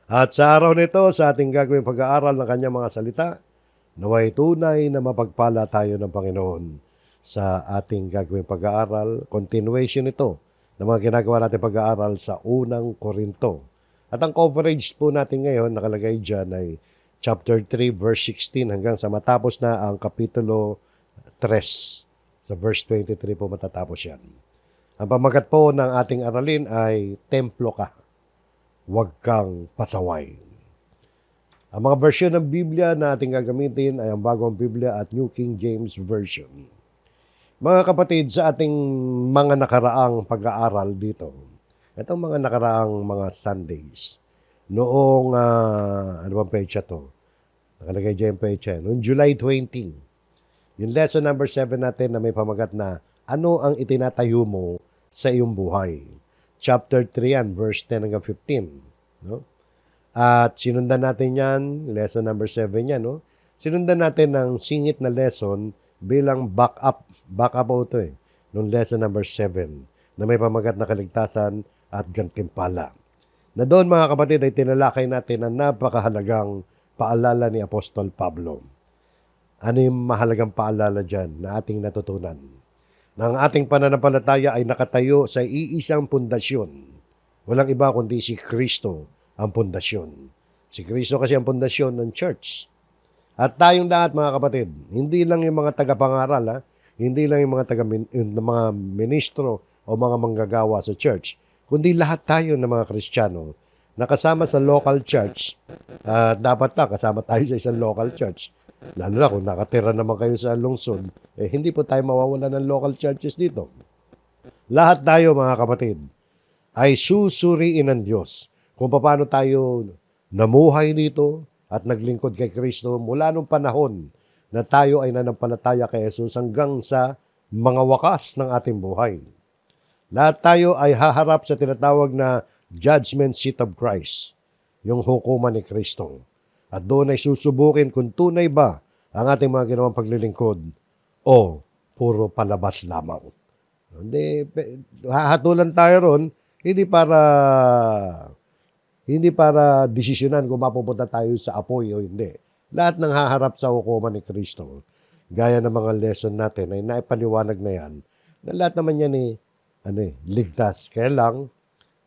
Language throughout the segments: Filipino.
At sa araw nito, sa ating gagawing pag-aaral ng kanyang mga salita, naway tunay na mapagpala tayo ng Panginoon sa ating gagawing pag-aaral. Continuation ito ng mga ginagawa natin pag-aaral sa unang Korinto. At ang coverage po natin ngayon, nakalagay dyan ay chapter 3, verse 16 hanggang sa matapos na ang kapitulo 3. Sa verse 23 po matatapos yan. Ang pamagat po ng ating aralin ay Templo ka, huwag kang pasaway. Ang mga version ng Biblia na ating gagamitin ay ang Bagong Biblia at New King James Version. Mga kapatid, sa ating mga nakaraang pag-aaral dito, itong mga nakaraang mga Sundays, noong, ano bang pecha to? Nakalagay dyan yung pecha. Noong July 20, yung lesson number 7 natin na may pamagat na ano ang itinatayo mo sa iyong buhay. Chapter 3 yan, verse 10 hanggang 15. No? At sinundan natin yan, lesson number 7 yan. No? Sinundan natin ng singit na lesson bilang backup. Backup po ito nung lesson number 7 na may pamagat na kaligtasan at gantimpala. Na doon mga kapatid ay tinalakay natin ang napakahalagang paalala ni Apostol Pablo. Ano yung mahalagang paalala dyan na ating natutunan? Na ang ating pananampalataya ay nakatayo sa iisang pundasyon. Walang iba kundi si Kristo ang pundasyon. Si Kristo kasi ang pundasyon ng church. At tayong lahat mga kapatid, hindi lang yung mga tagapangaral, hindi lang yung mga ministro o mga manggagawa sa church, kundi lahat tayo ng mga Kristiyano na kasama sa local church. Dapat na kasama tayo sa isang local church. Lalo na kung nakatira naman kayo sa lungsod, hindi po tayo mawawala ng local churches dito. Lahat tayo mga kapatid ay susuriin ng Diyos kung paano tayo namuhay dito at naglingkod kay Kristo mula nung panahon na tayo ay nanampalataya kay Jesus hanggang sa mga wakas ng ating buhay. Lahat tayo ay haharap sa tinatawag na judgment seat of Christ, yung hukuman ni Kristo. At doon ay susubukin kung tunay ba ang ating mga ginawang paglilingkod o puro palabas lamang. Hindi, hahatulan tayo ron, hindi para desisyonan kung mapupunta tayo sa apoy o hindi. Lahat ng haharap sa hukuman ni Kristo, gaya ng mga lesson natin ay naipaliwanag na yan, na lahat naman yan ligtas. Kaya lang,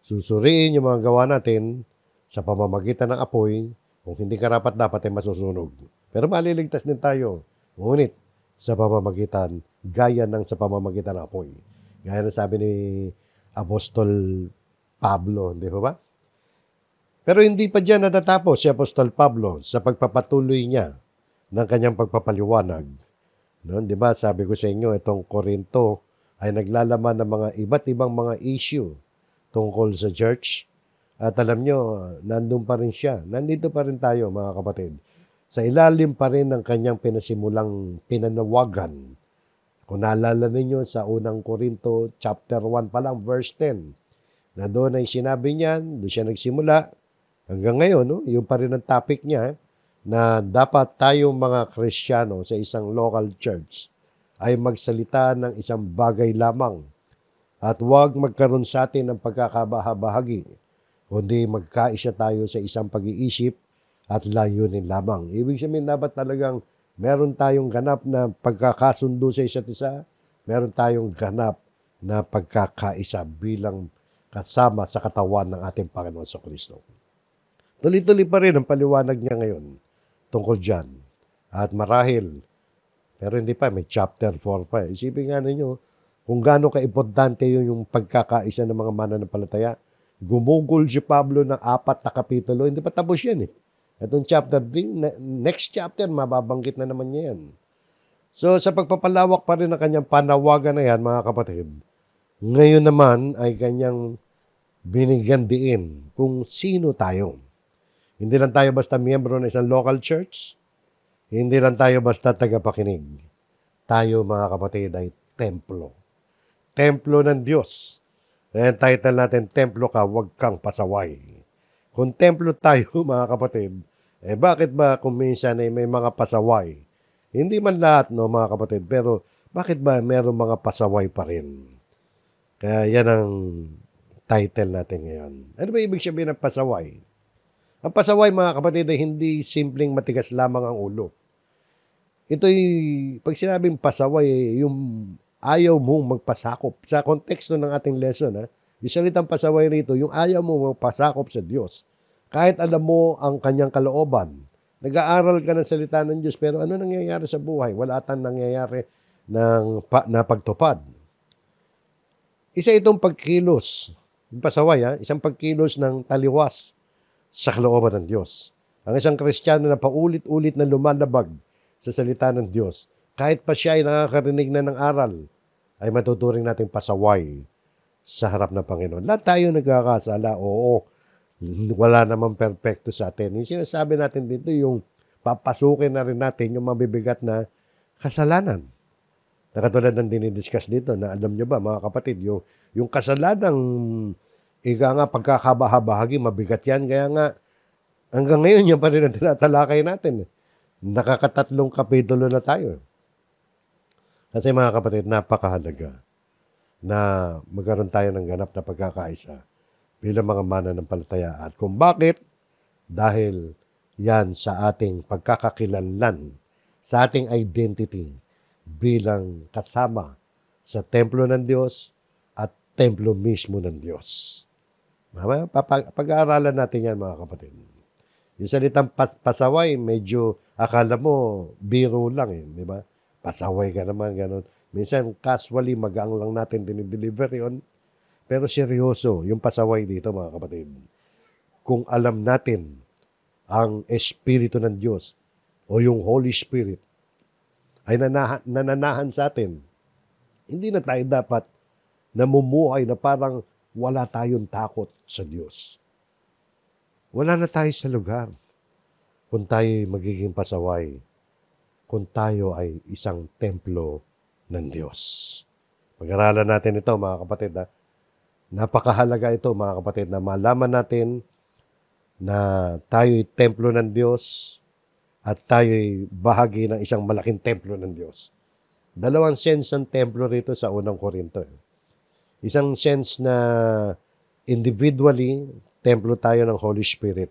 susuriin yung mga gawa natin sa pamamagitan ng apoy. Kung hindi karapat-dapat ay masusunog. Pero maliligtas din tayo. Ngunit sa pamamagitan, gaya ng sa pamamagitan ng apoy. Gaya ng sabi ni Apostol Pablo, di ba? Pero hindi pa dyan natatapos si Apostol Pablo sa pagpapatuloy niya ng kanyang pagpapaliwanag. No? Di ba, sabi ko sa inyo, itong Korinto ay naglalaman ng mga iba't ibang mga issue tungkol sa church. At alam nyo, nandun pa rin siya. Nandito pa rin tayo, mga kapatid. Sa ilalim pa rin ng kanyang pinasimulang pinanawagan. Kung naalala ninyo sa unang Korinto, chapter 1 pa lang, verse 10, na doon ay sinabi niya, doon siya nagsimula, hanggang ngayon, yung pa rin ang topic niya, na dapat tayong mga Kristiyano sa isang local church ay magsalita ng isang bagay lamang at huwag magkaroon sa atin ng pagkakabahabahagi, kundi magkaisa tayo sa isang pag-iisip at layunin lamang. Ibig sabihin, dapat talagang meron tayong ganap na pagkakasundo sa isa't isa, meron tayong ganap na pagkakaisa bilang kasama sa katawan ng ating Panginoon sa Kristo. Tuloy-tuloy pa rin ang paliwanag niya ngayon tungkol dyan. At marahil, pero hindi pa, may chapter 4 pa. Isipin nga ninyo, kung gaano ka-importante yung pagkakaisa ng mga mananampalataya. Gumugol si Pablo ng 4 na kapitulo. Hindi pa tapos yan Itong chapter 3, next chapter, mababanggit na naman niya yan. So, sa pagpapalawak pa rin ng kanyang panawagan na yan, mga kapatid, ngayon naman ay kanyang binigyan diin kung sino tayo. Hindi lang tayo basta miyembro ng isang local church. Hindi lang tayo basta tagapakinig. Tayo, mga kapatid, ay templo. Templo ng Diyos. Ang title natin, Templo ka, huwag kang pasaway. Kung templo tayo, mga kapatid, bakit ba kung minsan ay may mga pasaway? Hindi man lahat, no, mga kapatid, pero bakit ba mayroong mga pasaway pa rin? Kaya yan ang title natin ngayon. Ano ba ibig sabihin ng pasaway? Ang pasaway, mga kapatid, ay hindi simpleng matigas lamang ang ulo. Ito'y, pag sinabing pasaway, yung ayaw mong magpasakop. Sa konteksto ng ating lesson, yung salitang pasaway rito, yung ayaw mo magpasakop sa Diyos. Kahit alam mo ang kanyang kalooban, nag-aaral ka ng salita ng Diyos, pero ano nangyayari sa buhay? Wala tang nangyayari na pagtupad. Isa itong pagkilos, yung pasaway, isang pagkilos ng taliwas sa kalooban ng Diyos. Ang isang Kristiyano na paulit-ulit na lumalabag sa salita ng Diyos, kahit pa siya ay nakakarinig na ng aral, ay matuturing nating pasaway sa harap ng Panginoon. Lahat tayo nagkakasala, oo, wala namang perfecto sa atin. Yung sinasabi natin dito, yung papasukin na rin natin yung mabibigat na kasalanan. Na katulad ng dinidiscuss dito, na alam nyo ba mga kapatid, yung kasalanang ika nga pagkakabahabahagi, mabigat yan. Kaya nga, hanggang ngayon yan pa rin ang tinatalakay natin. Nakakatatlong kapitulo na tayo. Kasi mga kapatid, napakahalaga na magkaroon tayo ng ganap na pagkakaisa bilang mga mananampalataya. At kung bakit? Dahil yan sa ating pagkakakilanlan, sa ating identity bilang kasama sa templo ng Diyos at templo mismo ng Diyos. Pag-aaralan natin yan mga kapatid. Yung salitang pasaway, medyo akala mo biro lang di ba? Pasaway ka naman, ganun. Minsan, casually, magaang lang natin dinideliver yun. Pero seryoso, yung pasaway dito, mga kapatid. Kung alam natin ang Espiritu ng Diyos o yung Holy Spirit ay nananahan sa atin, hindi na tayo dapat namumuhay na parang wala tayong takot sa Diyos. Wala na tayo sa lugar kung tayo magiging pasaway, kung tayo ay isang templo ng Diyos. Pag-aralan natin ito, mga kapatid. Napakahalaga ito, mga kapatid, na malaman natin na tayo ay templo ng Diyos at tayo ay bahagi ng isang malaking templo ng Diyos. Dalawang sense ng templo rito sa unang Korinto. Isang sense na individually, templo tayo ng Holy Spirit.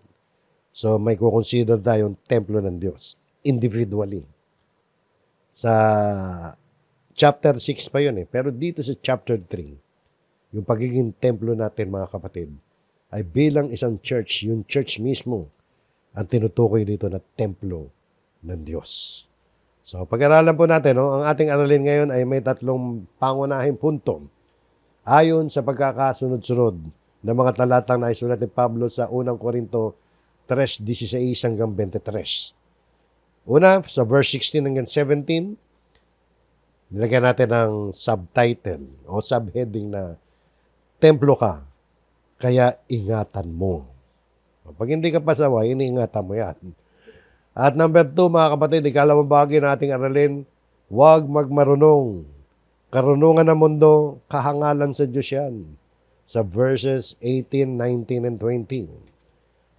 So may kukonsider tayong templo ng Diyos. Individually. Sa chapter 6 pa yun Pero dito sa chapter 3, yung pagiging templo natin mga kapatid, ay bilang isang church, yung church mismo, ang tinutukoy dito na templo ng Diyos. So pag-aralan po natin, ang ating aralin ngayon ay may tatlong pangunahing punto. Ayon sa pagkakasunod-sunod ng mga talatang na isulat ni Pablo sa unang Korinto 3:16 hanggang 23. Una, sa verse 16 hanggang 17, nilagyan natin ng subtitle o subheading na templo ka, kaya ingatan mo. Pag hindi ka pasaway, iniingatan mo yan. At number 2, mga kapatid, ikalawang bahagi ng ating aralin, huwag magmarunong. Karunungan ng mundo, kahangalan sa Diyos yan. Sa verses 18, 19, and 20.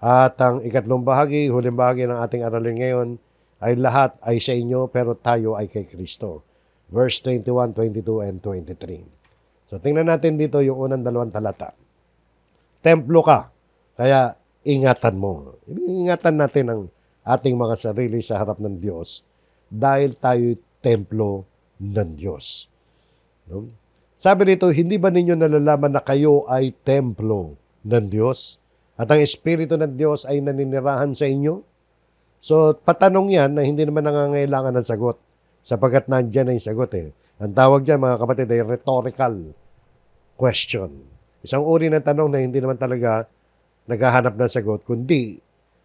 At ang ikatlong bahagi, huling bahagi ng ating aralin ngayon, ay lahat ay sa inyo, pero tayo ay kay Kristo. Verse 21, 22, and 23. So tingnan natin dito yung unang dalawang talata. Templo ka, kaya ingatan mo. Ingatan natin ang ating mga sarili sa harap ng Diyos dahil tayo templo ng Diyos. No? Sabi nito, hindi ba ninyo nalalaman na kayo ay templo ng Diyos at ang Espiritu ng Diyos ay naninirahan sa inyo? So, patanong yan na hindi naman nangangailangan ng sagot sapagkat nandyan na yung sagot Ang tawag dyan, mga kapatid, ay rhetorical question. Isang uri ng tanong na hindi naman talaga naghahanap ng sagot, kundi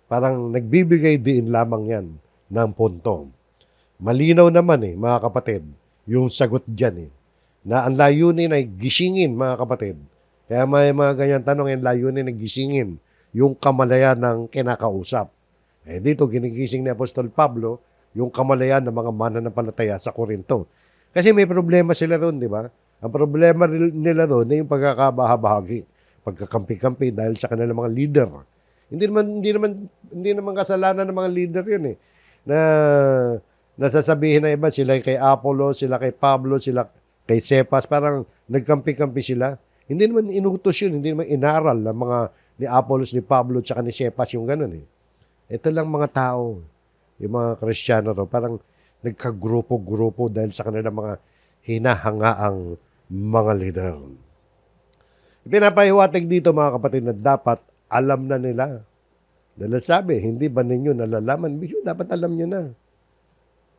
parang nagbibigay din lamang yan ng punto. Malinaw naman mga kapatid, yung sagot dyan na ang layunin ay gisingin, mga kapatid. Kaya may mga ganyan tanong, yung layunin ay gisingin yung kamalayan ng kinakausap. Dito, ginigising ni Apostol Pablo yung kamalayan ng mga mananampalataya sa Korinto. Kasi may problema sila roon, di ba? Ang problema nila roon ay yung pagkakabahabahagi, pagkakampi-kampi dahil sa kanilang mga leader. Hindi naman kasalanan ng mga leader yun na nasasabihin na iba, sila kay Apollo, sila kay Pablo, sila kay Cephas, parang nagkampi-kampi sila. Hindi naman inutos yun, hindi naman inaral ng mga ni Apollos, ni Pablo, tsaka ni Cephas, yung ganun eh. Ito lang mga tao, yung mga Kristiyano ro, parang nagkagrupo-grupo dahil sa kanilang mga hinahangaang mga leader. Pinapahiwatig dito mga kapatid na dapat alam na nila. Dahil sabi, hindi ba ninyo nalalaman? Bisyo, dapat alam nyo na.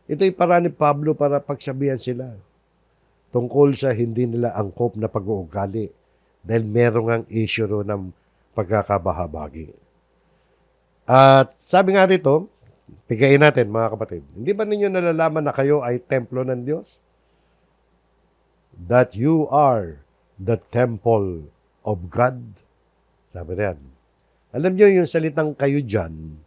Ito'y para ni Pablo para pagsabihan sila tungkol sa hindi nila angkop na pag-uugali dahil merong ang issue ro ng pagkakabahabagi. At sabi nga dito, pigain natin mga kapatid, hindi ba ninyo nalalaman na kayo ay templo ng Diyos? That you are the temple of God? Sabi riyan. Alam nyo yung salitang kayo dyan,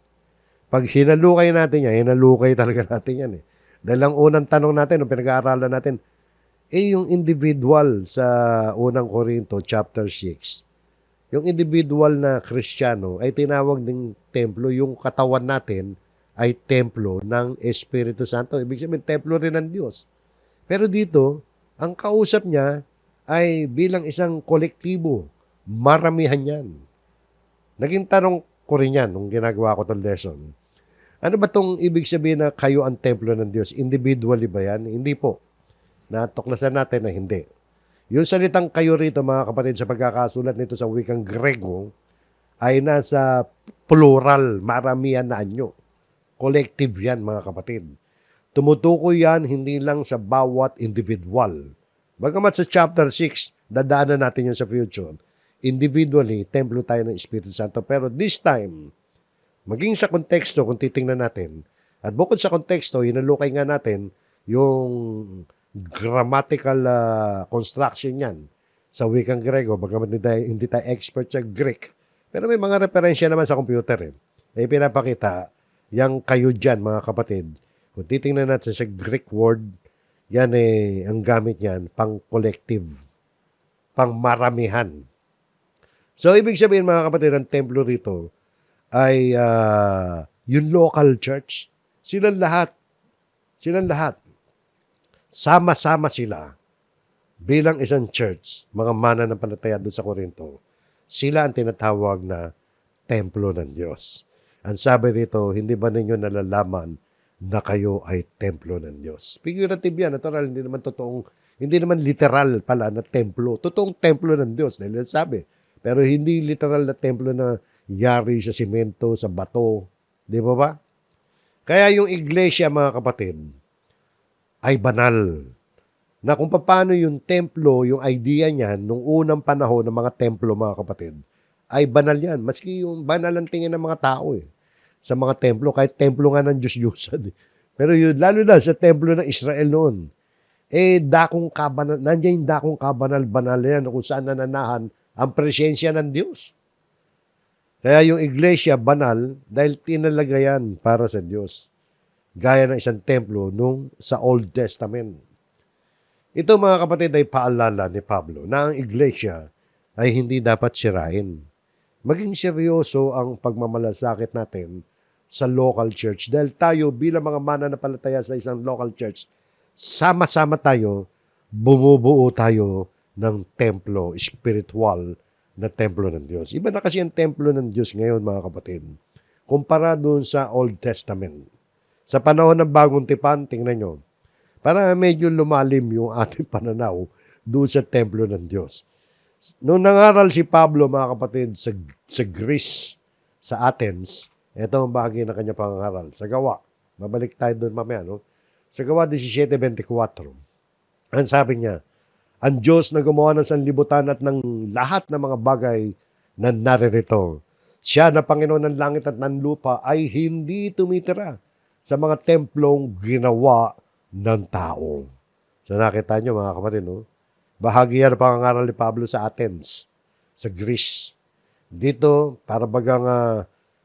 pag hinalukay natin yan, hinalukay talaga natin yan eh. Dahil ang unang tanong natin, nung pinag-aaralan natin, yung individual sa unang Korinto chapter 6, yung individual na Kristiyano ay tinawag ng templo, yung katawan natin ay templo ng Espiritu Santo. Ibig sabihin, templo rin ng Diyos. Pero dito, ang kausap niya ay bilang isang kolektibo, maramihan yan. Naging tanong ko rin yan nung ginagawa ko itong lesson. Ano ba itong ibig sabihin na kayo ang templo ng Diyos? Individually ba yan? Hindi po. Natuklasan natin na hindi. Yung salitang kayo rito mga kapatid sa pagkakasulat nito sa wikang Grego ay nasa plural, maramihan na anyo. Collective yan mga kapatid. Tumutukoy yan hindi lang sa bawat individual. Bagamat sa chapter 6, dadaanan natin yun sa future. Individually, templo tayo ng Espiritu Santo. Pero this time, maging sa konteksto, kung titingnan natin, at bukod sa konteksto, hinalukay nga natin yung grammatical construction yan sa wikang Grego, bagamat hindi tayo expert sa Greek. Pero may mga referensya naman sa computer. Pinapakita, yung kayo dyan, mga kapatid, kung titingnan natin sa Greek word, yan ang gamit niyan, pang collective, pang maramihan. So, ibig sabihin mga kapatid, ang templo rito ay yung local church. Silang lahat, sama-sama sila bilang isang church, mga mananampalataya doon sa Korinto. Sila ang tinatawag na templo ng Diyos. Ang sabi rito, hindi ba ninyo nalalaman na kayo ay templo ng Diyos? Figurative yan, natural, hindi naman literal pala na templo. Totoong templo ng Diyos, dahil sabi. Pero hindi literal na templo na yari sa simento, sa bato. Di ba ba? Kaya yung iglesia, mga kapatid, ay banal. Na kung paano yung templo, yung idea niyan, nung unang panahon ng mga templo, mga kapatid, ay banal yan. Maski yung banal ang tingin ng mga tao sa mga templo, kahit templo nga ng Diyos-Diyusan. Pero yun, lalo na sa templo ng Israel noon, dakong kabanal, nandiyan yung dakong kabanal-banal yan kung saan nananahan ang presensya ng Diyos. Kaya yung iglesia banal dahil tinalaga yan para sa Diyos. Gaya ng isang templo nung sa Old Testament. Ito mga kapatid ay paalala ni Pablo na ang iglesia ay hindi dapat sirain. Maging seryoso ang pagmamalasakit natin sa local church. Dahil tayo bilang mga mananampalataya sa isang local church, sama-sama tayo, bumubuo tayo ng templo, spiritual na templo ng Diyos. Iba na kasi ang templo ng Diyos ngayon, mga kapatid, kumpara doon sa Old Testament. Sa panahon ng Bagong Tipan, tingnan nyo, para medyo lumalim yung ating pananaw doon sa templo ng Diyos. Noong nangaral si Pablo, mga kapatid, sa Greece, sa Athens, ito ang bahagi ng kanya pangaral. Sa Gawa, mabalik tayo doon mamaya, no? Sa Gawa 17:24, ang sabi niya, ang Diyos na gumawa ng sanlibutan at ng lahat ng mga bagay na naririto. Siya na Panginoon ng langit at ng lupa ay hindi tumitira sa mga templong ginawa ng tao. So nakita nyo mga kapatid, no? Bahagi yan ang pangangaral ni Pablo sa Athens, sa Greece. Dito, para bagang,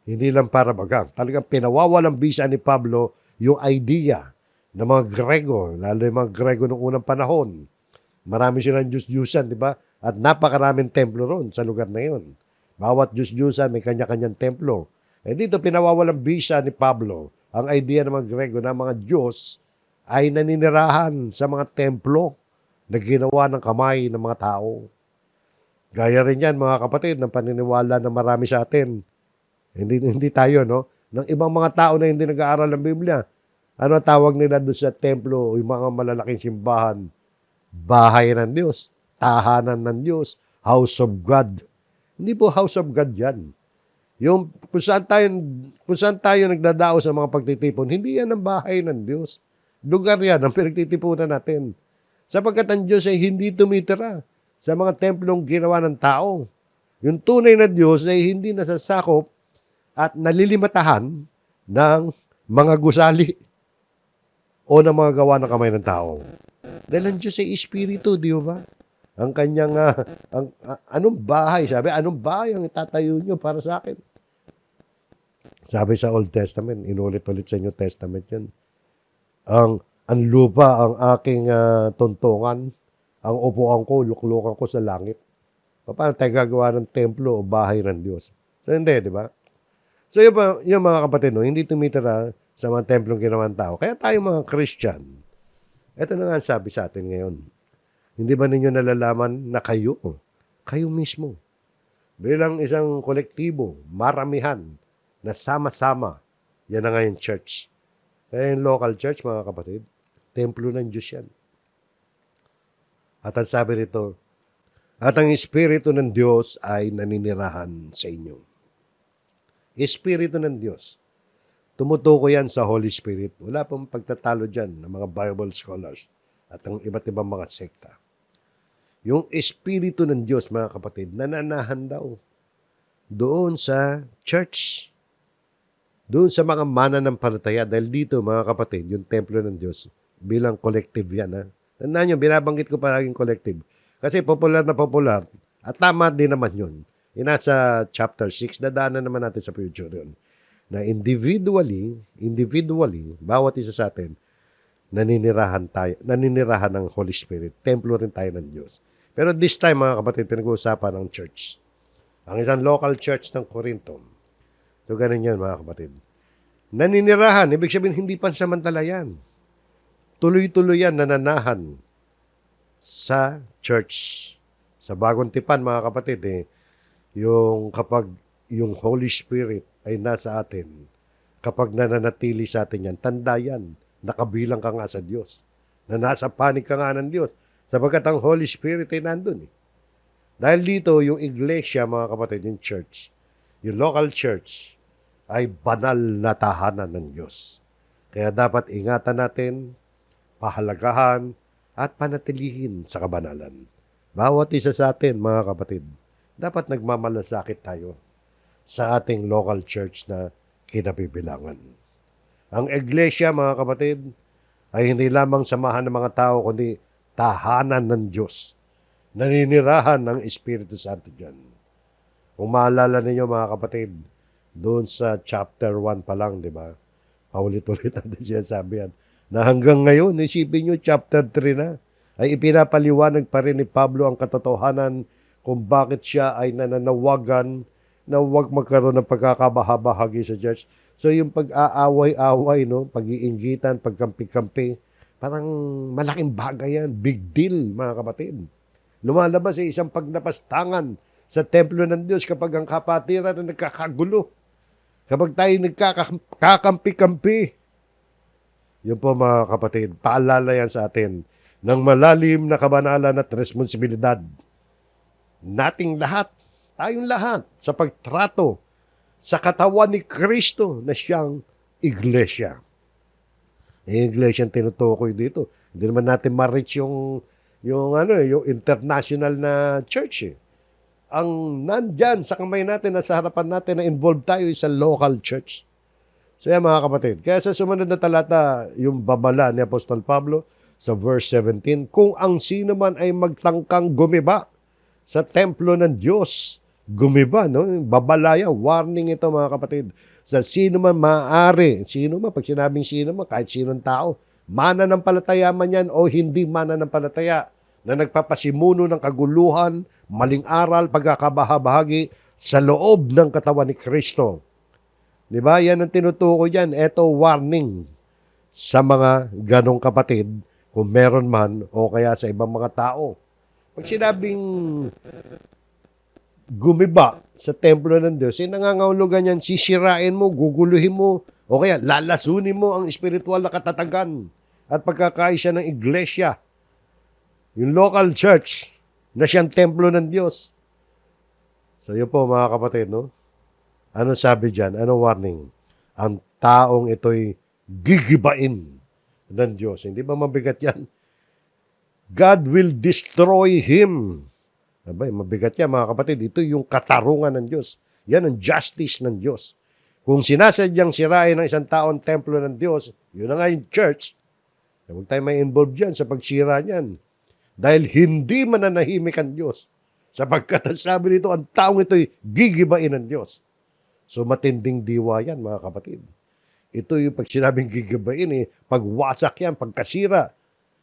hindi lang para bagang, talagang pinawawalang bisa ni Pablo yung idea ng mga Grego, lalo yung mga Grego noong unang panahon. Marami silang Diyos-Diyusan, di ba? At napakaraming templo ron sa lugar na yun. Bawat Diyos-Diyusan may kanya-kanyang templo. Dito pinawawalang bisa ni Pablo ang idea ng mga Grego na mga Diyos ay naninirahan sa mga templo na ginawa ng kamay ng mga tao. Gaya rin yan, mga kapatid, ng paniniwala ng marami sa atin. Hindi tayo, no? Ng ibang mga tao na hindi nag-aaral ng Biblia. Ano ang tawag nila doon sa templo, yung mga malalaking simbahan? Bahay ng Diyos, tahanan ng Diyos, house of God. Hindi po house of God yan. Yung kung saan tayo nagdadao sa mga pagtitipon, hindi yan ang bahay ng Diyos. Lugar yan ang pinagtitipunan natin. Sapagkat ang Diyos ay hindi tumitira sa mga templong ginawa ng tao. Yung tunay na Diyos ay hindi nasasakop at nalilimatahan ng mga gusali o ng mga gawa ng kamay ng tao. Dahil ang Diyos ay Espiritu, di ba? Ang kanyang, anong bahay, sabi, anong bahay ang itatayo nyo para sa akin? Sabi sa Old Testament, inulit-ulit sa New Testament yun. Ang lupa, ang aking tuntungan, ang upuan ko, luklukan ko sa langit. Paano tayo gagawa ng templo o bahay ng Diyos? So, hindi, di ba? So, yung mga kapatid, no, hindi tumitira sa mga templong ginawa ng tao. Kaya tayo mga Christian, ito na nga sabi sa atin ngayon. Hindi ba ninyo nalalaman na kayo mismo, bilang isang kolektibo, maramihan, na sama-sama, yan na nga yung church. Kaya yung local church, mga kapatid, templo ng Diyos yan. At ang sabi rito, at ang Espiritu ng Diyos ay naninirahan sa inyo. Espiritu ng Diyos. Tumutuko yan sa Holy Spirit. Wala pong pagtatalo dyan ng mga Bible scholars at ang iba't ibang mga sekta. Yung Espiritu ng Diyos, mga kapatid, nananahan daw doon sa church, doon sa mga mananampalataya. Dahil dito, mga kapatid, yung templo ng Diyos, bilang collective yan. Ha? Tandaan nyo, binabanggit ko palaging collective. Kasi popular na popular, at tama din naman yun. Yung nasa chapter 6, dadaanan naman natin sa future yun. Na individually, bawat isa sa atin, naninirahan ng Holy Spirit. Templo rin tayo ng Diyos. Pero this time, mga kapatid, pinag-uusapan ng church. Ang isang local church ng Corinto. So, ganun yan, mga kapatid. Naninirahan, ibig sabihin, hindi pansamantala yan. Tuloy-tuloy yan, nananahan sa church. Sa Bagong Tipan, mga kapatid, kapag yung Holy Spirit ay nasa atin, kapag nananatili sa atin yan, tanda yan, nakabilang ka nga sa Diyos, na nasa panig ka nga ng Diyos, sapagkat ang Holy Spirit ay nandun. Dahil dito, yung iglesia, mga kapatid, yung church, yung local church, ay banal na tahanan ng Diyos. Kaya dapat ingatan natin, pahalagahan, at panatilihin sa kabanalan. Bawat isa sa atin, mga kapatid, dapat nagmamalasakit tayo sa ating local church na kinabibilangan. Ang iglesia, mga kapatid, ay hindi lamang samahan ng mga tao, kundi tahanan ng Diyos. Naninirahan ng Espiritu Santo dyan. Kung maalala ninyo, mga kapatid, doon sa chapter 1 pa lang, di ba? Paulit-ulit natin siya sabi yan. Na hanggang ngayon, isipin nyo, chapter 3 na, ay ipinapaliwanag pa rin ni Pablo ang katotohanan kung bakit siya ay nananawagan na huwag magkaroon ng pagkakabahabahagi sa church. So yung pag-aaway-away, no, pag-iinggitan, pagkampi-kampi, parang malaking bagay yan, big deal, mga kapatid. Lumalabas sa isang pagnapastangan sa templo ng Diyos kapag ang kapatiran na nagkakagulo. Kapag tayo nagkakampi-kampi. Yun po, mga kapatid, paalala yan sa atin ng malalim na kabanalan at responsibilidad. Nating lahat, tayong lahat, sa pagtrato sa katawan ni Kristo na siyang iglesia. Iglesia ang tinutukoy dito. Hindi naman natin ma-reach yung international na church. Ang nandyan sa kamay natin, nasa harapan natin, na involved tayo sa local church. So yan, mga kapatid. Kaya sa sumunod na talata, yung babala ni Apostol Pablo sa verse 17, kung ang sino man ay magtangkang gumiba sa templo ng Diyos, gumiba, no? Babalaya, warning ito, mga kapatid. Sa sino man maaari, sino man, pag sinabing sino man, kahit sinong tao, mananampalataya man yan o hindi mananampalataya, na nagpapasimuno ng kaguluhan, maling aral, pagkakabahabahagi sa loob ng katawan ni Kristo. Di ba? Yan ang tinutukoy dyan. Ito warning sa mga ganong kapatid, kung meron man o kaya sa ibang mga tao. Pag sinabing gumiba sa templo ng Diyos, nangangahulugan yan, sisirain mo, guguluhin mo, o kaya lalasunin mo ang espiritual na katatagan at pagkakaisa ng iglesia, yung local church na siyang templo ng Diyos. So yun po mga kapatid, no? Ano sabi dyan? Ano warning? Ang taong ito'y gigibain ng Diyos. Hindi ba mabigat yan? God will destroy him. Abay, mabigat yan mga kapatid. Ito yung katarungan ng Diyos. Yan ang justice ng Diyos. Kung sinasadyang sirain ng isang taon templo ng Diyos, yun na nga yung church, huwag tayo may involved dyan sa pagsira niyan. Dahil hindi mananahimik ang Diyos. Sapagkat ang sabi nito, ang taong ito'y gigibain ng Diyos. So matinding diwa yan mga kapatid. Ito yung pag sinabing gigibain, pagwasak yan, pagkasira,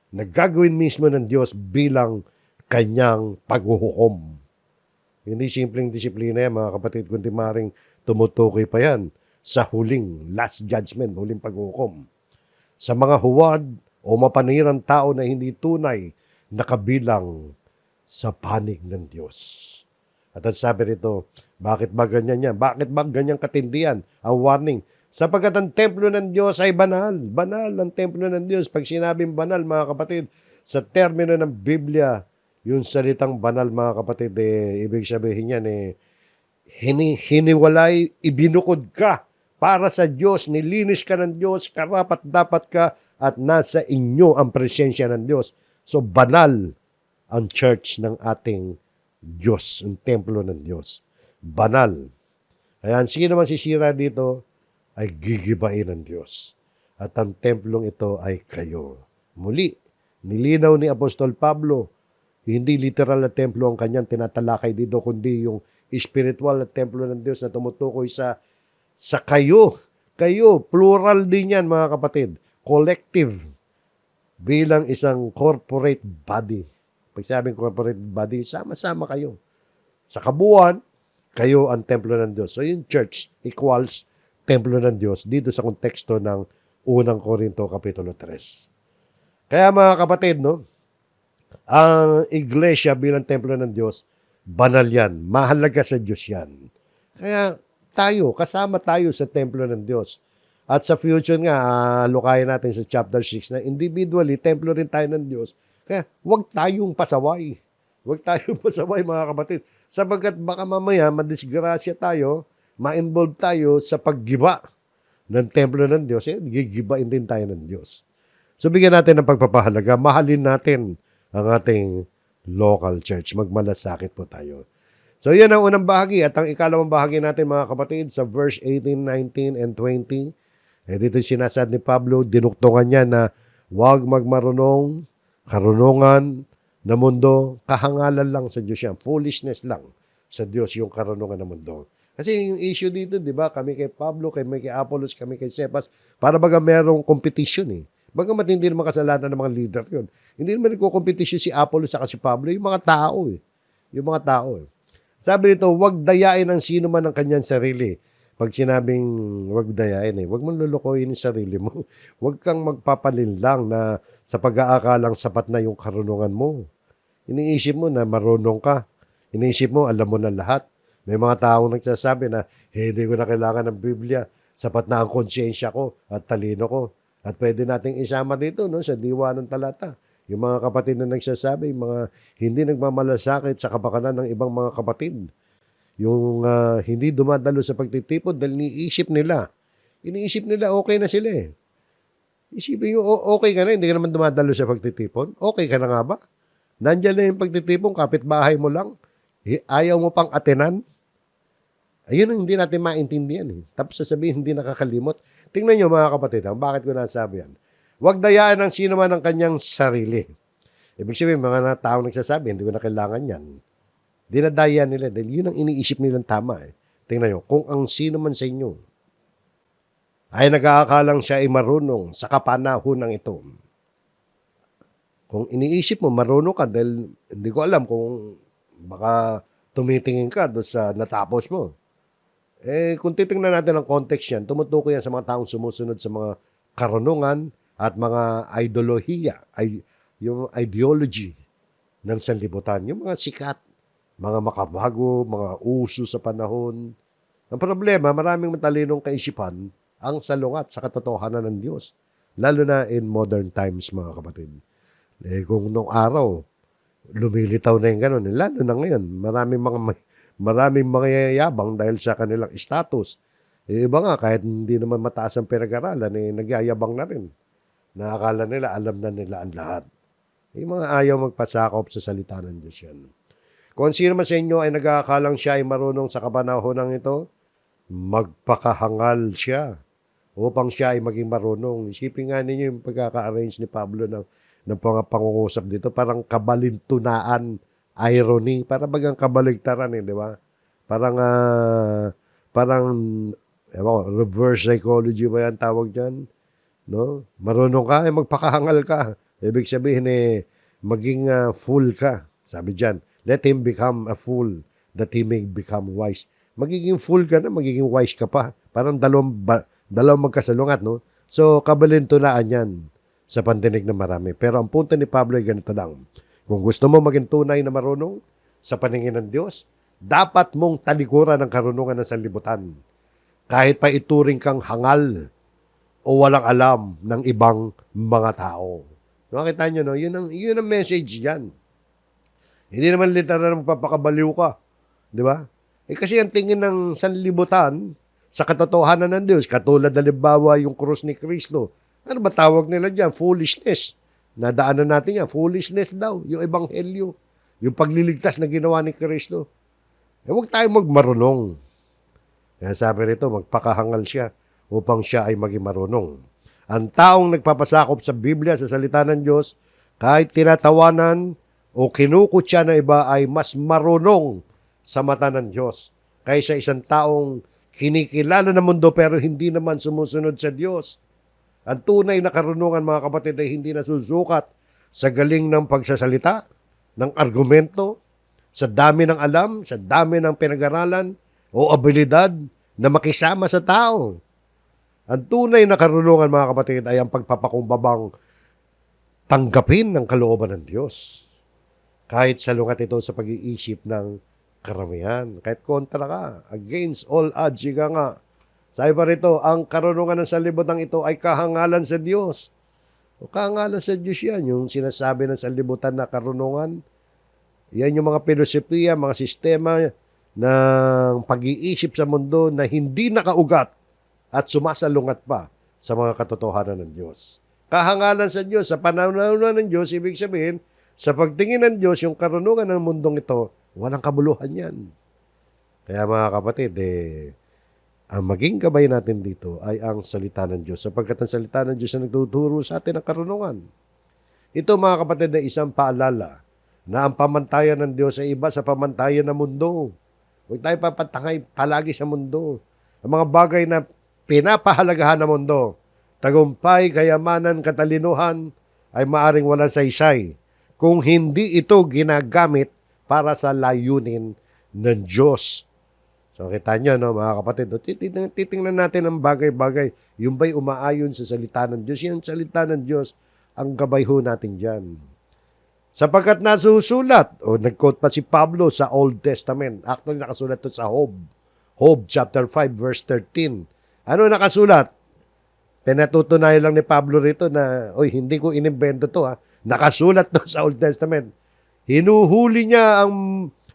na gagawin mismo ng Diyos bilang kanyang paghuhukom. Hindi simpleng disiplina yan mga kapatid, kundi maring tumutukoy pa yan sa huling last judgment, huling paghuhukom. Sa mga huwad o mapanirang tao na hindi tunay na kabilang sa panig ng Diyos. At ang sabi rito, bakit ba ganyan yan? Bakit ba ganyang katindihan? Ang warning, sapagkat ang templo ng Diyos ay banal. Banal ang templo ng Diyos. Pag sinabing banal, mga kapatid, sa termino ng Biblia, yung salitang banal, mga kapatid, ibig sabihin yan, hiniwalay, ibinukod ka para sa Diyos, nilinis ka ng Diyos, karapat dapat ka, at nasa inyo ang presensya ng Diyos. So, banal ang church ng ating Diyos, ang templo ng Diyos. Banal. Kaya sino man sisira dito ay gigibain ng Diyos. At ang templong ito ay kayo. Muli, nilinaw ni Apostol Pablo, hindi literal na templo ang kanyang tinatalakay dito, kundi yung spiritual na templo ng Diyos na tumutukoy sa kayo. Kayo, plural din yan mga kapatid. Collective. Bilang isang corporate body. Pag sabing corporate body, sama-sama kayo. Sa kabuuan, kayo ang templo ng Diyos. So yung church equals templo ng Diyos dito sa konteksto ng unang Korinto Kapitulo 3. Kaya mga kapatid, no, ang iglesia bilang templo ng Diyos, banal yan. Mahalaga sa Diyos yan. Kaya tayo, kasama tayo sa templo ng Diyos. At sa future nga, lukayin natin sa chapter 6 na individually, templo rin tayo ng Diyos. Kaya huwag tayong pasaway. Huwag tayong pasaway mga kapatid. Sabagat baka mamaya, madisgrasya tayo, ma-involve tayo sa paggiba ng templo ng Diyos. Gigibain din tayo ng Diyos. So bigyan natin ng pagpapahalaga. Mahalin natin ang ating local church. Magmalasakit po tayo. So yan ang unang bahagi. At ang ikalawang bahagi natin mga kapatid sa verse 18, 19, and 20. Dito sinasad ni Pablo, dinuktungan niya na huwag magmarunong, karunungan na mundo, kahangalan lang sa Diyos yan. Foolishness lang sa Diyos yung karunungan ng mundo. Kasi yung issue dito, di ba, kami kay Pablo, kami kay Apollos, kami kay Cephas, para baga merong competition eh. Baga matindi naman kasalanan ng mga leader yun. Hindi naman nagko-competition si Apollos at si Pablo, yung mga tao eh. Yung mga tao eh. Sabi nito, huwag dayain ng sino man ang kanyang sarili. Pag sinabing huwag dayain huwag mong lulukoyin yung sarili mo. Huwag kang magpapalinlang na sa pag-aakalang sapat na yung karunungan mo. Iniisip mo na marunong ka. Iniisip mo, alam mo na lahat. May mga taong nagsasabi na, hindi ko na kailangan ng Biblia. Sapat na ang konsyensya ko at talino ko. At pwede nating isama dito no, sa diwa ng talata. Yung mga kapatid na nagsasabi, mga hindi nagmamalasakit sa kapakanan ng ibang mga kapatid. Yung hindi dumadalo sa pagtitipon dahil iniisip nila okay na sila eh. Isipin nyo, okay ka na, hindi ka naman dumadalo sa pagtitipon. Okay ka na nga ba? Nandiyan na yung pagtitipon, kapitbahay mo lang. Ayaw mo pang atenan. Ayun ang hindi natin maintindihan eh. Tapos sasabihin, hindi nakakalimot. Tingnan nyo mga kapatid, bakit ko nasabi yan? Huwag dayaan ng sino man ang kanyang sarili. Ibig sabihin, mga taong nagsasabi, hindi ko na kailangan yan. Dinadaya nila dahil yun ang iniisip nilang tama eh. Tingnan nyo, kung ang sino man sa inyo ay nag-aakalang siya ay marunong sa kapanahon ng ito. Kung iniisip mo, marunong ka dahil hindi ko alam kung baka tumitingin ka doon sa natapos mo. Kung titingnan natin ang context yan, tumutukoy yan sa mga taong sumusunod sa mga karunungan at mga ideolohiya, yung ideology ng sanlibutan, yung mga sikat mga makabago, mga uso sa panahon. Ang problema, maraming matalinong kaisipan ang salungat sa katotohanan ng Diyos. Lalo na in modern times, mga kapatid. Kung nung araw, lumilitaw na yung gano'n. Lalo na ngayon, maraming mga yayabang dahil sa kanilang status. Iba nga, kahit hindi naman mataas ang pinag-aralan, nagyayabang na rin. Nakakala nila, alam na nila ang lahat. Yung mga ayaw magpasakop sa salita ng Diyos yan. Kung sino man sa inyo ay nag-aakalang siya ay marunong sa kapanahon ito, magpakahangal siya upang siya ay maging marunong. Isipin nga ninyo yung pagkaka-arrange ni Pablo ng pangungusap dito, parang kabalintunaan, irony, para bagang kabaligtaran di ba? Parang reverse psychology ba yan tawag dyan? No? Marunong ka, magpakahangal ka. Ibig sabihin maging fool ka. Sabi dyan, let him become a fool that he may become wise. Magiging fool ka na, magiging wise ka pa. Parang dalawang magkasalungat, no? So, kabalintunaan yan sa pandinig ng marami. Pero ang punto ni Pablo ay ganito lang. Kung gusto mo maging tunay na marunong sa paningin ng Diyos, dapat mong talikuran ang karunungan ng sanlibutan. Kahit pa ituring kang hangal o walang alam ng ibang mga tao. Nakita nyo, no? Yun ang message dyan. Hindi naman literal na magpapakabaliw ka. Di ba? Kasi ang tingin ng sanlibutan sa katotohanan ng Diyos, katulad halimbawa yung krus ni Kristo, ano ba tawag nila dyan? Foolishness. Nadaanan natin yan. Foolishness daw. Yung ebanghelyo. Yung pagliligtas na ginawa ni Kristo. Huwag tayong magmarunong. Kaya sabi rito, magpakahangal siya upang siya ay maging marunong. Ang taong nagpapasakop sa Biblia, sa salita ng Diyos, kahit tinatawanan o kinukutya ng iba ay mas marunong sa mata ng Diyos kaysa isang taong kinikilala ng mundo pero hindi naman sumusunod sa Diyos. Ang tunay na karunungan, mga kapatid, ay hindi nasusukat sa galing ng pagsasalita, ng argumento, sa dami ng alam, sa dami ng pinag-aralan, o abilidad na makisama sa tao. Ang tunay na karunungan, mga kapatid, ay ang pagpapakumbabang tanggapin ng kalooban ng Diyos. Kahit salungat ito sa pag-iisip ng karamihan. Kahit kontra ka, against all odds, siga nga. Sabi pa rito, ang karunungan ng sanlibutan ito ay kahangalan sa Diyos. O kahangalan sa Diyos yan, yung sinasabi ng sanlibutan na karunungan. Yan yung mga filosofiya, mga sistema ng pag-iisip sa mundo na hindi nakaugat at sumasalungat pa sa mga katotohanan ng Diyos. Kahangalan sa Diyos, sa pananaw ng Diyos, ibig sabihin, sa pagtingin ng Diyos, yung karunungan ng mundong ito, walang kabuluhan yan. Kaya mga kapatid, ang maging gabay natin dito ay ang salita ng Diyos, sapagkat ang salita ng Diyos na nagtuturo sa atin ng karunungan. Ito mga kapatid ay isang paalala na ang pamantayan ng Diyos ay iba sa pamantayan ng mundo. Huwag tayo papatangay palagi sa mundo. Ang mga bagay na pinapahalagahan ng mundo, tagumpay, kayamanan, katalinuhan, ay maaring walang saysay kung hindi ito ginagamit para sa layunin ng Diyos. So, kita nyo, no, mga kapatid, titingnan natin ang bagay-bagay. Yung ba'y umaayon sa salita ng Diyos? Yung salita ng Diyos, ang gabay ho natin dyan. Sapagkat nasusulat, nag-quote pa si Pablo sa Old Testament. Actually, nakasulat ito sa Job. Job chapter 5, verse 13. Ano nakasulat? Pinatutunayan lang ni Pablo rito na, hindi ko inimbento to, ha. Nakasulat to sa Old Testament. Hinuhuli niya ang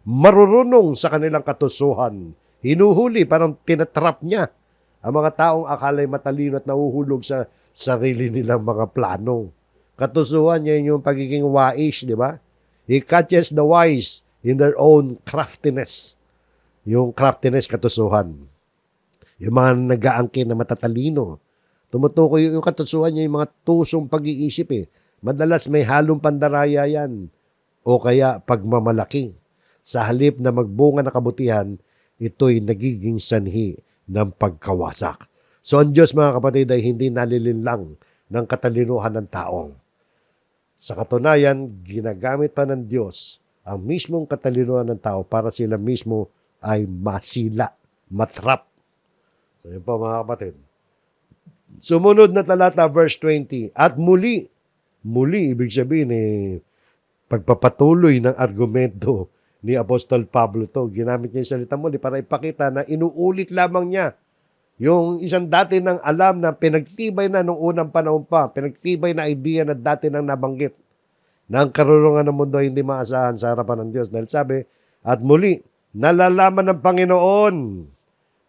marurunong sa kanilang katusuhan. Hinuhuli, parang tinatrap niya ang mga taong akala'y matalino at nahuhulog sa sarili nilang mga plano. Katusuhan niya yung pagiging wise, di ba? He catches the wise in their own craftiness. Yung craftiness, katusuhan. Yung mga nag-aangkin na matatalino. Tumutukoy yung katusuhan niya, yung mga tusong pag-iisip Madalas may halong pandaraya yan o kaya pagmamalaki. Sa halip na magbunga na kabutihan, ito'y nagiging sanhi ng pagkawasak. So ang Diyos, mga kapatid, ay hindi nalilinlang ng katalinuhan ng tao. Sa katunayan, ginagamit pa ng Diyos ang mismong katalinuhan ng tao para sila mismo ay masila, matrap. So yun po, mga kapatid. Sumunod na talata, verse 20. At muli, ibig sabihin pagpapatuloy ng argumento ni Apostol Pablo to. Ginamit niya yung salita muli para ipakita na inuulit lamang niya yung isang dati ng alam na pinagtibay na nung unang panahon pa, pinagtibay na idea na dati nang nabanggit na ang karurungan ng mundo ay hindi maasahan sa harapan ng Diyos. Dahil sabi, at muli, nalalaman ng Panginoon.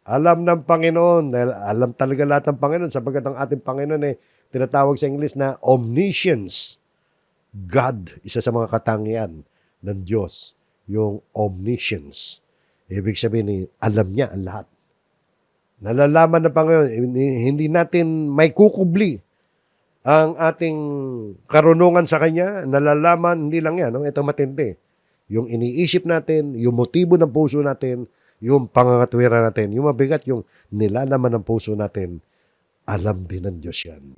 Alam ng Panginoon. Dahil alam talaga lahat ng Panginoon sapagkat ang ating Panginoon ay tinatawag sa English na omniscience. God, isa sa mga katangian ng Diyos, yung omniscience. Ibig sabihin, alam niya ang lahat. Nalalaman ng Panginoon, hindi natin may kukubli ang ating karunungan sa Kanya, nalalaman, hindi lang yan, no? Ito matindi. Yung iniisip natin, yung motibo ng puso natin, yung pangangatwiran natin, yung mabigat, yung nilalaman ng puso natin, alam din ng Diyos yan.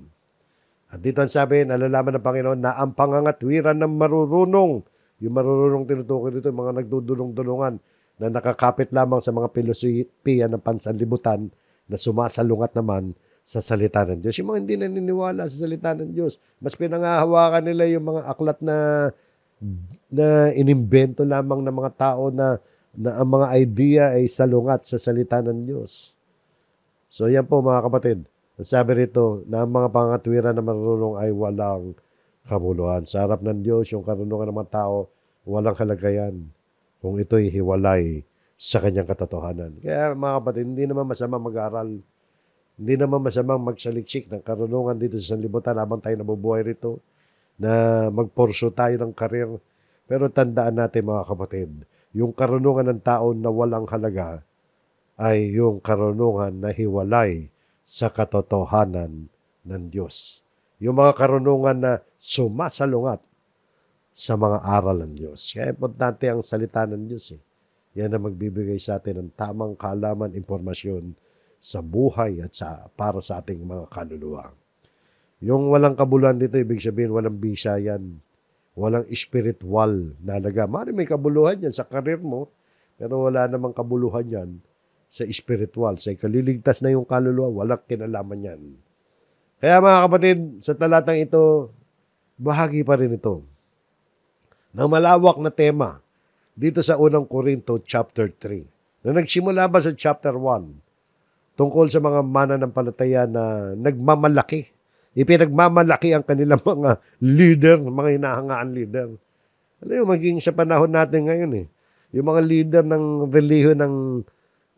At dito ang sabi, nalalaman ng Panginoon na ang pangangatwiran ng marurunong, yung marurunong tinutukoy dito, yung mga nagdudulong-dulungan na nakakapit lamang sa mga filosofiya ng pansanlibutan na sumasalungat naman sa salita ng Diyos. Yung mga hindi naniniwala sa salita ng Diyos, mas pinangahawakan nila yung mga aklat na inimbento lamang ng mga tao na ang mga idea ay salungat sa salita ng Diyos. So yan po mga kapatid. Ang sabi rito na ang mga pangatwiran na marunong ay walang kabuluhan. Sa harap ng Diyos, yung karunungan ng mga tao, walang kalagayan kung ito'y hiwalay sa kanyang katotohanan. Kaya mga kapatid, hindi naman masama mag-aral. Hindi naman masamang magsaliksik ng karunungan dito sa sanlibutan habang tayo nabubuhay rito na magporso tayo ng karir. Pero tandaan natin mga kapatid, yung karunungan ng tao na walang halaga ay yung karunungan na hiwalay sa katotohanan ng Diyos. Yung mga karunungan na sumasalungat sa mga aral ng Diyos. Kaya importante ang salita ng Diyos. Yan ang magbibigay sa atin ng tamang kaalaman, impormasyon sa buhay at para sa ating mga kaluluwa. Yung walang kabuluhan dito, ibig sabihin walang bisa yan. Walang spiritual na halaga. May kabuluhan yan sa karir mo, pero wala namang kabuluhan yan sa spiritual. Sa ikaliligtas na yung kaluluwa, walang kinalaman yan. Kaya mga kapatid, sa talatang ito, bahagi pa rin ito ng malawak na tema dito sa unang Korinto chapter 3. Na nagsimula ba sa chapter 1? Tungkol sa mga mananampalataya na nagmamalaki. Ipinagmamalaki ang kanilang mga leader, mga hinahangaan leader. Alam mo, maging sa panahon natin ngayon yung mga leader ng relihiyon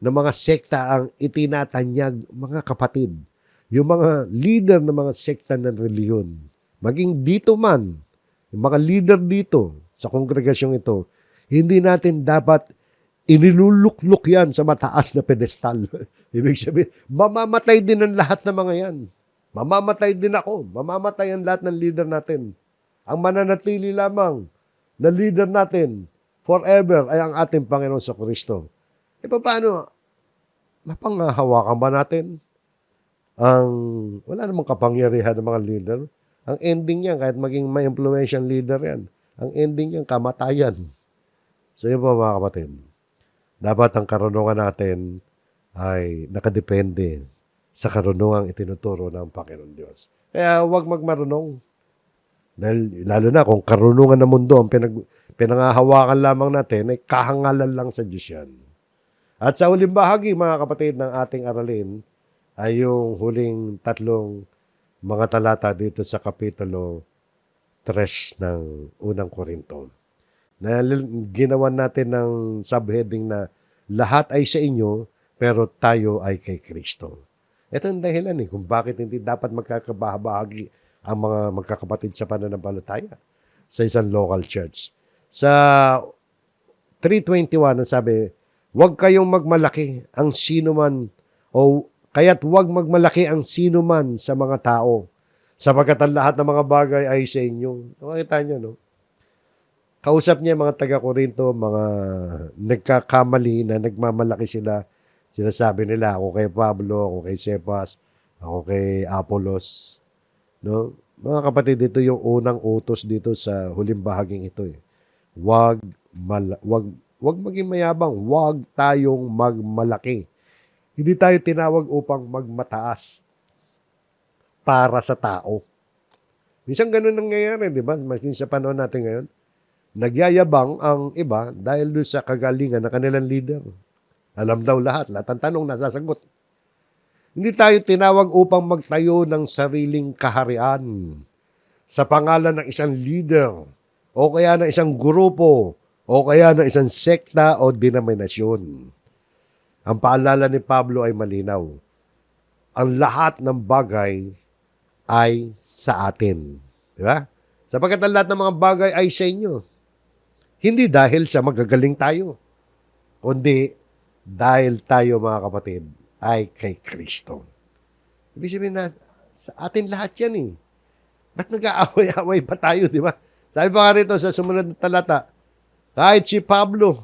ng mga sekta ang itinatanyag, mga kapatid. Yung mga leader ng mga sekta ng relihiyon. Maging dito man, yung mga leader dito sa kongregasyong ito, hindi natin dapat iniluluklok yan sa mataas na pedestal. Ibig sabihin, mamamatay din ang lahat ng mga yan. Mamamatay din ako. Mamamatay ang lahat ng leader natin. Ang mananatili lamang na leader natin forever ay ang ating Panginoon sa Kristo. E paano? Mapanghahawakan ba natin wala namang kapangyarihan ng mga leader? Ang ending niyan, kahit maging may influential leader yan, ang ending niyan, kamatayan. So yun po mga kapatid. Dapat ang karunungan natin ay nakadepende sa karunungang itinuturo ng Panginoon Diyos. Kaya huwag magmarunong. Dahil lalo na kung karunungan ng mundo ang pinangahawakan lamang natin, ay kahangalan lang sa Diyos yan. At sa huling bahagi, mga kapatid, ng ating aralin, ay yung huling tatlong mga talata dito sa Kapitulo 3 ng unang Korinto. Na ginawan natin ng subheading na lahat ay sa inyo, pero tayo ay kay Kristo. Ito ang dahilan kung bakit hindi dapat magkakabahagi ang mga magkakapatid sa pananampalataya sa isang local church. Sa 3:21, ang sabi, huwag kayong magmalaki ang sino man, o kaya't huwag magmalaki ang sino man sa mga tao, sapagkat ang lahat ng mga bagay ay sa inyo. Nakita niyo, no? Kausap niya mga taga-Korinto, mga nagkakamali na nagmamalaki sila. Sinasabi nila, ako kay Pablo, ako kay Cephas, ako kay Apollos. No? Mga kapatid, ito yung unang utos dito sa huling bahaging ito. Wag maging mayabang, wag tayong magmalaki. Hindi tayo tinawag upang magmataas para sa tao. Minsan ganun nangyayari, di ba? Maging sa panahon natin ngayon. Nagyayabang ang iba dahil doon sa kagalingan ng kanilang leader. Alam daw lahat ang tanong nasasagot. Hindi tayo tinawag upang magtayo ng sariling kaharian sa pangalan ng isang leader o kaya ng isang grupo o kaya ng isang sekta o denominasyon. Ang paalala ni Pablo ay malinaw. Ang lahat ng bagay ay sa atin. Di ba? Sapagkat ang lahat ng mga bagay ay sa inyo. Hindi dahil sa magagaling tayo, kundi dahil tayo mga kapatid ay kay Kristo. Ibig sabihin na sa atin lahat yan eh. Ba't nag-aaway-aaway pa tayo, di ba? Sabi pa nga rito sa sumunod na talata, kahit si Pablo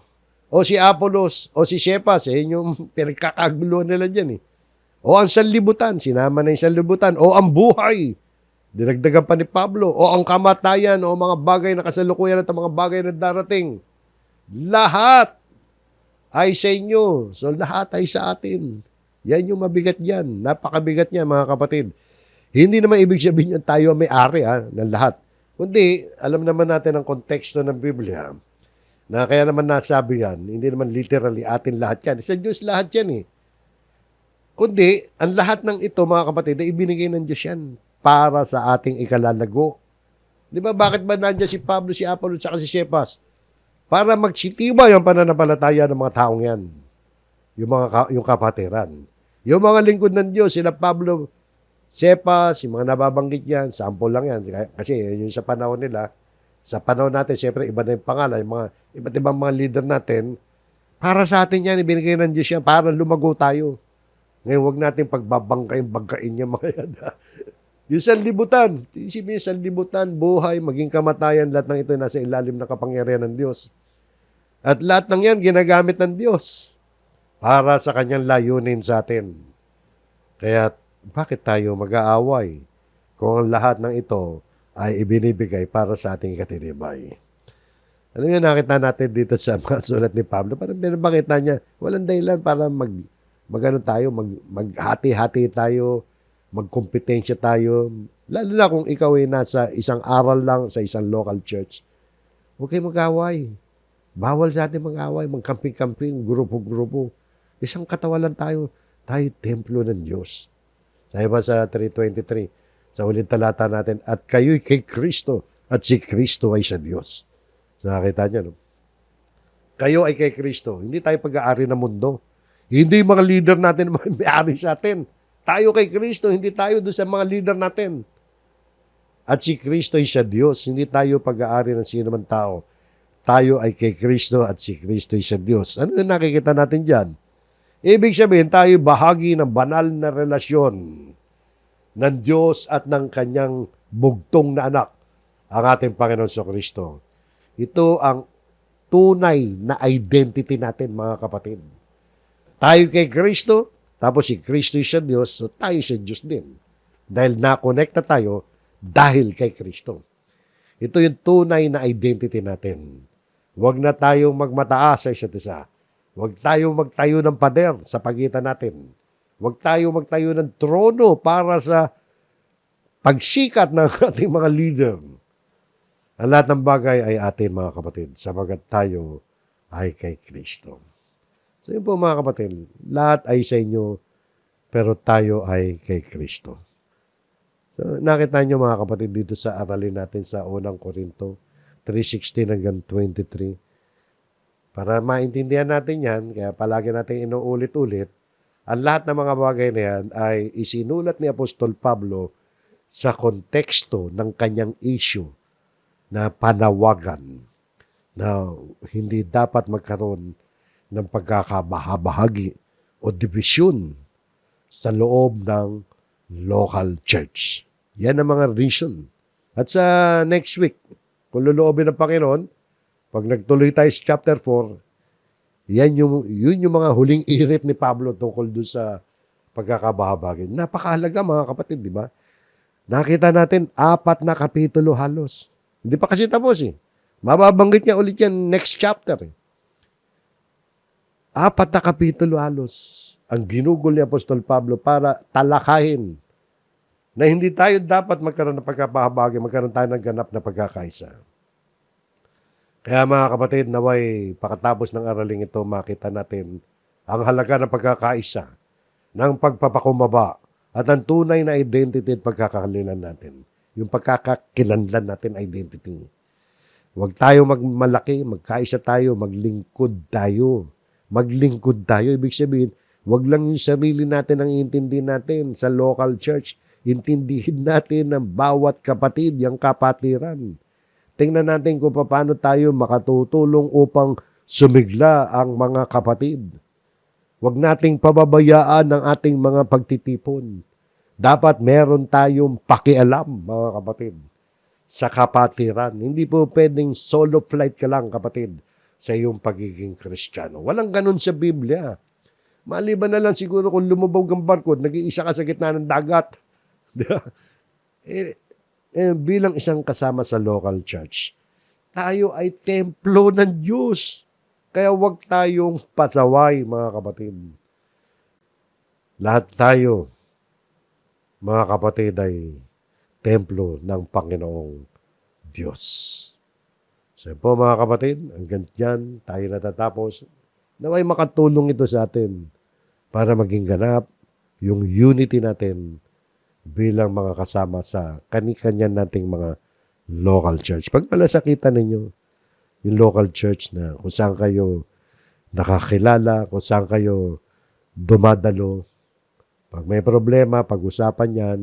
o si Apolos o si Cephas, yung pinagkakagulo nila dyan eh. O ang sanlibutan, sinama na yung sanlibutan. O ang buhay, dinagdagan pa ni Pablo. O ang kamatayan o mga bagay na kasalukuyan at mga bagay na darating. Lahat ay sa inyo. So lahat ay sa atin. Yan yung mabigat yan. Napakabigat niya mga kapatid. Hindi naman ibig sabihin yan tayo may-ari ng lahat. Kundi, alam naman natin ang konteksto ng Biblia na kaya naman nasabi yan, hindi naman literally atin lahat yan. Sa Diyos lahat yan eh. Kundi, ang lahat ng ito mga kapatid ay ibinigay ng Diyos yan para sa ating ikalalago. Di ba bakit ba nandiyan si Pablo, si Apollo, at si Cephas? Para magsitibay ang pananampalataya ng mga taong yan. Yung kapatiran. Yung mga lingkod ng Diyos, sila Pablo, Cephas, yung mga nababanggit yan, sample lang yan. Kasi yun sa panahon nila, sa panahon natin, siyempre iba na yung pangalan, yung mga iba't ibang mga leader natin, para sa atin yan, ibinigay ng Diyos yan, para lumago tayo. Ngayon, huwag natin bagkain niya mga yan. Yung sanlibutan, isipin yung sanlibutan, buhay, maging kamatayan, lahat ng ito nasa ilalim ng kapangyarihan ng Diyos. At lahat ng yan, ginagamit ng Diyos para sa kanyang layunin sa atin. Kaya, bakit tayo mag-aaway kung ang lahat ng ito ay ibinibigay para sa ating katinibay? Ano yun, nakita natin dito sa mga sulat ni Pablo? Parang binabangit na niya, walang dahilan para maghati-hati tayo, magkompetensya tayo. Lalo na kung ikaw ay nasa isang aral lang sa isang local church. Huwag kayo mag-away. Bawal sa atin mag-away, magkamping-kamping, grupo-grupo. Isang katawan lang tayo. Tayo templo ng Diyos. Sabi ba sa 3:23, sa ulit talata natin, at kayo'y kay Kristo, at si Kristo ay sa Diyos. So, nakita niyo, no? Kayo ay kay Kristo. Hindi tayo pag-aari ng mundo. Hindi mga leader natin may-ari sa atin. Tayo kay Kristo, hindi tayo doon sa mga leader natin. At si Kristo ay sa Diyos. Hindi tayo pag-aari ng sino man tao. Tayo ay kay Kristo at si Kristo ay sa Diyos. Ano yung nakikita natin dyan? Ibig sabihin, tayo bahagi ng banal na relasyon ng Diyos at ng kanyang bugtong na anak, ang ating Panginoon Kristo. Ito ang tunay na identity natin, mga kapatid. Tayo kay Kristo, tapos si Kristo sa Diyos, so tayo sa Diyos din. Dahil na-connect na tayo dahil kay Kristo. Ito yung tunay na identity natin. Huwag na tayong magmataas sa isa't isa. Huwag tayong magtayo ng pader sa pagitan natin. Huwag tayong magtayo ng trono para sa pagsikat ng ating mga leader. Ang lahat ng bagay ay atin, mga kapatid, sapagat tayo ay kay Kristo. So yun po, mga kapatid, lahat ay sa inyo, pero tayo ay kay Kristo. So nakita nyo, mga kapatid, dito sa aralin natin sa unang Korinto 3:16 hanggang 23. Para maintindihan natin yan, kaya palagi natin inuulit-ulit, ang lahat ng mga bagay na yan ay isinulat ni Apostol Pablo sa konteksto ng kanyang issue na panawagan na hindi dapat magkaroon ng pagkakabahabahagi o division sa loob ng local church. Yan ang mga reason. At sa next week, kung loloobin ng Panginoon, pag nagtuloy tayo sa chapter 4, yun yung mga huling irit ni Pablo tungkol doon sa pagkakabahabagi. Napakahalaga, mga kapatid, di ba? Nakita natin 4 na kapitulo halos. Hindi pa kasi tapos eh. Mababanggit niya ulit yan next chapter eh. 4 na kapitulo halos ang ginugol ni Apostol Pablo para talakayin na hindi tayo dapat magkaroon ng pagkabahabagi, magkaroon tayo ng ganap na pagkakaisa. Kaya mga kapatid, naway pakatapos ng araling ito, makita natin ang halaga ng pagkakaisa, ng pagpapakumbaba, at ang tunay na identity at pagkakakilanlan natin. Yung pagkakakilanlan natin identity. Huwag tayo magmalaki, magkaisa tayo, maglingkod tayo. Maglingkod tayo, ibig sabihin, huwag lang yung sarili natin ang intindihin natin sa local church. Intindihin natin ng bawat kapatid, yung kapatiran. Tingnan natin kung paano tayo makatutulong upang sumigla ang mga kapatid. Huwag nating pababayaan ang ating mga pagtitipon. Dapat meron tayong pakialam, mga kapatid, sa kapatiran. Hindi po pwedeng solo flight ka lang, kapatid, sa iyong pagiging Kristiyano. Walang ganun sa Biblia. Maliban na lang siguro kung lumubog ang barko, nag-iisa ka sa gitna ng dagat. Di ba? Bilang isang kasama sa local church, tayo ay templo ng Diyos. Kaya huwag tayong pasaway, mga kapatid. Lahat tayo, mga kapatid, ay templo ng Panginoong Diyos. So po mga kapatid, hanggang dyan tayo natatapos. Naway makatulong ito sa atin para maging ganap yung unity natin bilang mga kasama sa kani-kanya nating mga local church. Pag malasakitan ninyo yung local church na kung saan kayo nakakilala, kung saan kayo dumadalo, pag may problema, pag-usapan yan,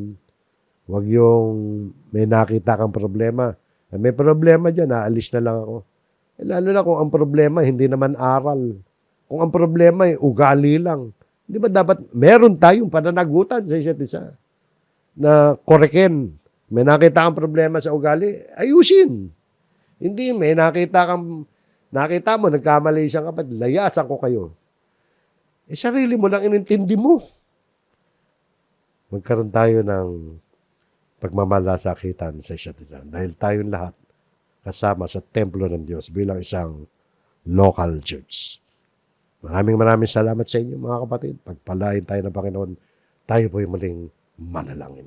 huwag yung may nakita kang problema. May problema dyan, aalis na lang ako. Lalo na kung ang problema, hindi naman aral. Kung ang problema ay ugali lang. Di ba dapat meron tayong pananagutan sa isa't isa na koreken. May nakita kang problema sa ugali, ayusin. Hindi, may nakita mo, nagkamali isang kapatid, layasan ko kayo. Sarili mo lang inintindi mo. Magkaroon tayo ng pagmamalasakitan sa isa't isa. Dahil tayong lahat kasama sa templo ng Diyos bilang isang local church. Maraming salamat sa inyo mga kapatid. Pagpalain tayo ng Panginoon, tayo po'y muling manalangin.